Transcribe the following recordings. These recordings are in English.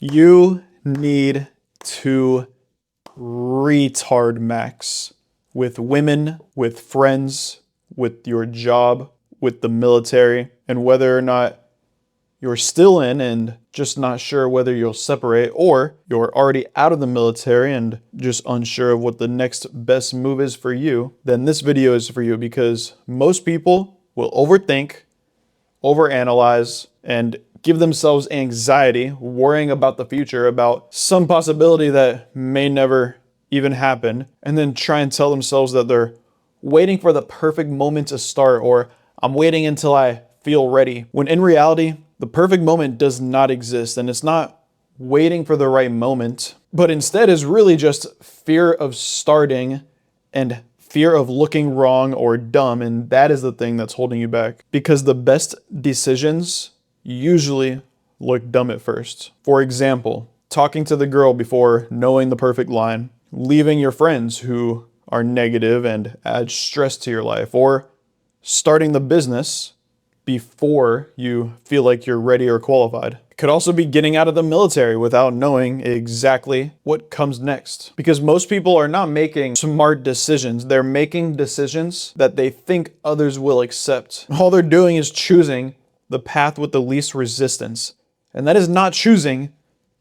You need to retard max with women, with friends, with your job, with the military, and whether or not you're still in and just not sure whether you'll separate, or you're already out of the military and just unsure of what the next best move is for you, then this video is for you, because most people will overthink, overanalyze, and give themselves anxiety, worrying about the future, about some possibility that may never even happen, and then try and tell themselves that they're waiting for the perfect moment to start, or I'm waiting until I feel ready, when in reality, the perfect moment does not exist, and it's not waiting for the right moment, but instead is really just fear of starting and fear of looking wrong or dumb, and that is the thing that's holding you back. Because the best decisions usually look dumb at first. For example, talking to the girl before knowing the perfect line, leaving your friends who are negative and add stress to your life, or starting the business before you feel like you're ready or qualified. It could also be getting out of the military without knowing exactly what comes next. Because most people are not making smart decisions. They're making decisions that they think others will accept. All they're doing is choosing the path with the least resistance. And that is not choosing,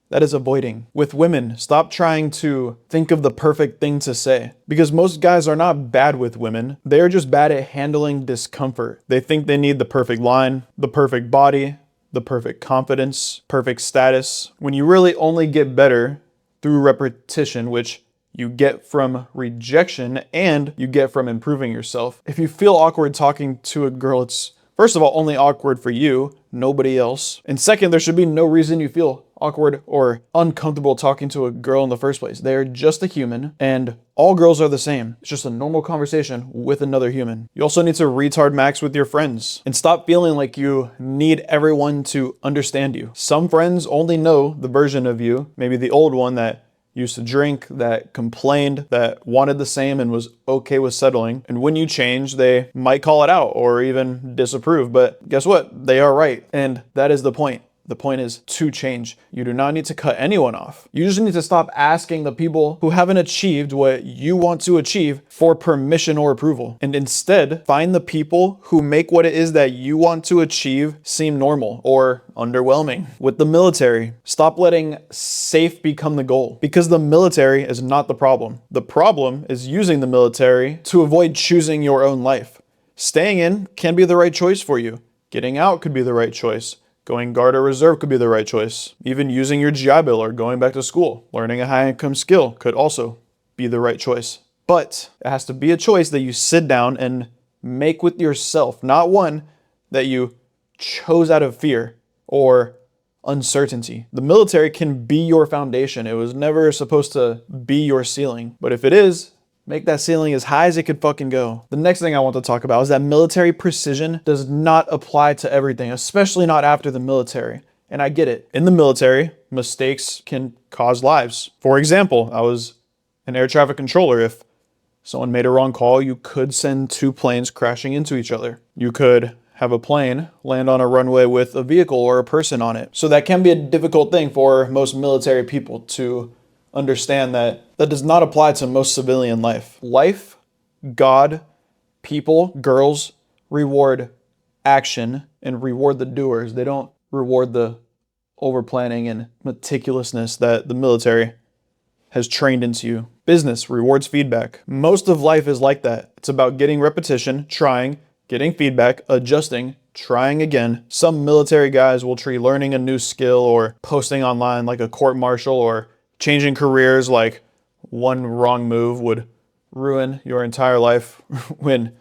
that is avoiding. With women, stop trying to think of the perfect thing to say. Because most guys are not bad with women. They are just bad at handling discomfort. They think they need the perfect line, the perfect body, the perfect confidence, perfect status, when you really only get better through repetition, which you get from rejection and you get from improving yourself. If you feel awkward talking to a girl, it's first of all only awkward for you, nobody else. And second, there should be no reason you feel awkward or uncomfortable talking to a girl in the first place. They're just a human, and all girls are the same. It's just a normal conversation with another human. You also need to retard max with your friends and stop feeling like you need everyone to understand you. Some friends only know the version of you, maybe the old one that used to drink, that complained, that wanted the same and was okay with settling. And when you change, they might call it out or even disapprove. But guess what? They are right. And that is the point. The point is to change. You do not need to cut anyone off. You just need to stop asking the people who haven't achieved what you want to achieve for permission or approval. And instead, find the people who make what it is that you want to achieve seem normal or underwhelming. With the military, stop letting safe become the goal, because the military is not the problem. The problem is using the military to avoid choosing your own life. Staying in can be the right choice for you. Getting out could be the right choice. Going guard or reserve could be the right choice. Even using your GI Bill or going back to school, learning a high-income skill could also be the right choice. But it has to be a choice that you sit down and make with yourself, not one that you chose out of fear or uncertainty. The military can be your foundation. It was never supposed to be your ceiling. But if it is, make that ceiling as high as it could fucking go. The next thing I want to talk about is that military precision does not apply to everything, especially not after the military. And I get it. In the military, mistakes can cause lives. For example, I was an air traffic controller. If someone made a wrong call, you could send two planes crashing into each other. You could have a plane land on a runway with a vehicle or a person on it. So that can be a difficult thing for most military people to understand, that does not apply to most civilian life. Life, God, people, girls reward action and reward the doers. They don't reward the over-planning and meticulousness that the military has trained into you. Business rewards feedback. Most of life is like that. It's about getting repetition, trying, getting feedback, adjusting, trying again. Some military guys will treat learning a new skill or posting online like a court-martial, or changing careers like one wrong move would ruin your entire life, when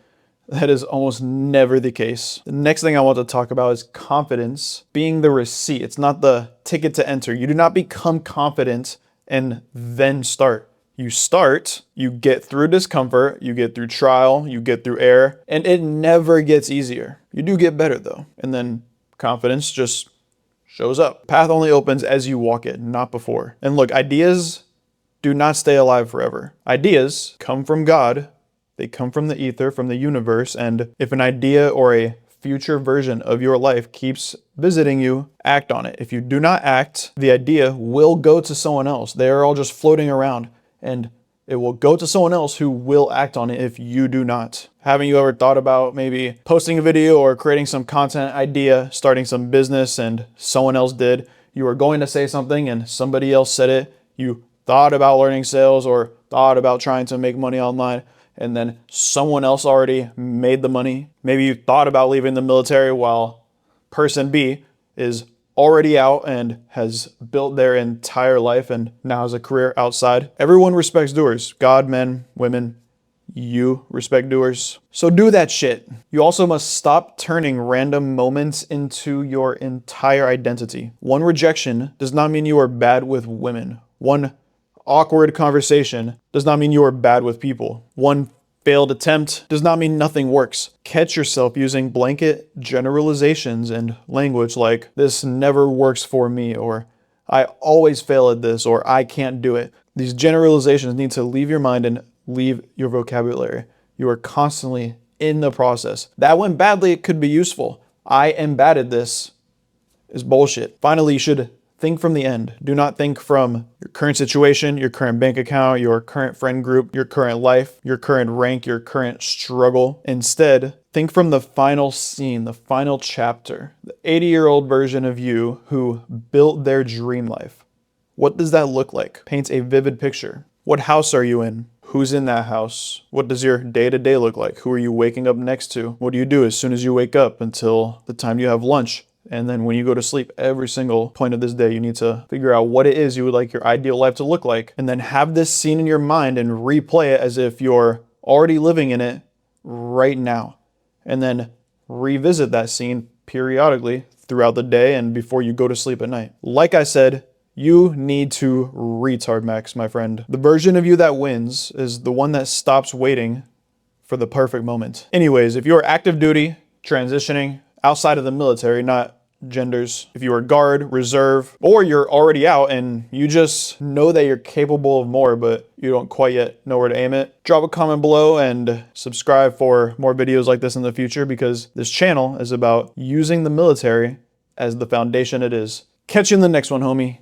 that is almost never the case. The next thing I want to talk about is confidence being the receipt. It's not the ticket to enter. You do not become confident and then start. You start, you get through discomfort, you get through trial, you get through error, and it never gets easier. You do get better though. And then confidence just shows up. Path only opens as you walk it, not before. And look, ideas do not stay alive forever. Ideas come from God. They come from the ether, from the universe. And if an idea or a future version of your life keeps visiting you, act on it. If you do not act, the idea will go to someone else. They are all just floating around, and it will go to someone else who will act on it if you do not. Haven't you ever thought about maybe posting a video or creating some content idea, starting some business, and someone else did? You were going to say something and somebody else said it. You thought about learning sales or thought about trying to make money online, and then someone else already made the money. Maybe you thought about leaving the military while person B is already out and has built their entire life and now has a career outside. Everyone respects doers. God, men, women, you respect doers. So do that shit. You also must stop turning random moments into your entire identity. One rejection does not mean you are bad with women. One awkward conversation does not mean you are bad with people. One failed attempt does not mean nothing works. Catch yourself using blanket generalizations and language like, this never works for me, or I always fail at this, or I can't do it. These generalizations need to leave your mind and leave your vocabulary. You are constantly in the process. That went badly, it could be useful. I am bad at this is bullshit. Finally, you should think from the end. Do not think from your current situation, your current bank account, your current friend group, your current life, your current rank, your current struggle. Instead, think from the final scene, the final chapter, the 80-year-old version of you who built their dream life. What does that look like? Paint a vivid picture. What house are you in? Who's in that house? What does your day-to-day look like? Who are you waking up next to? What do you do as soon as you wake up until the time you have lunch? And then when you go to sleep, every single point of this day, you need to figure out what it is you would like your ideal life to look like. And then have this scene in your mind and replay it as if you're already living in it right now. And then revisit that scene periodically throughout the day and before you go to sleep at night. Like I said, you need to retard max, my friend. The version of you that wins is the one that stops waiting for the perfect moment. Anyways, if you're active duty, transitioning outside of the military, not genders, if you are guard, reserve, or you're already out and you just know that you're capable of more, but you don't quite yet know where to aim it, drop a comment below and subscribe for more videos like this in the future, because this channel is about using the military as the foundation it is. Catch you in the next one, homie.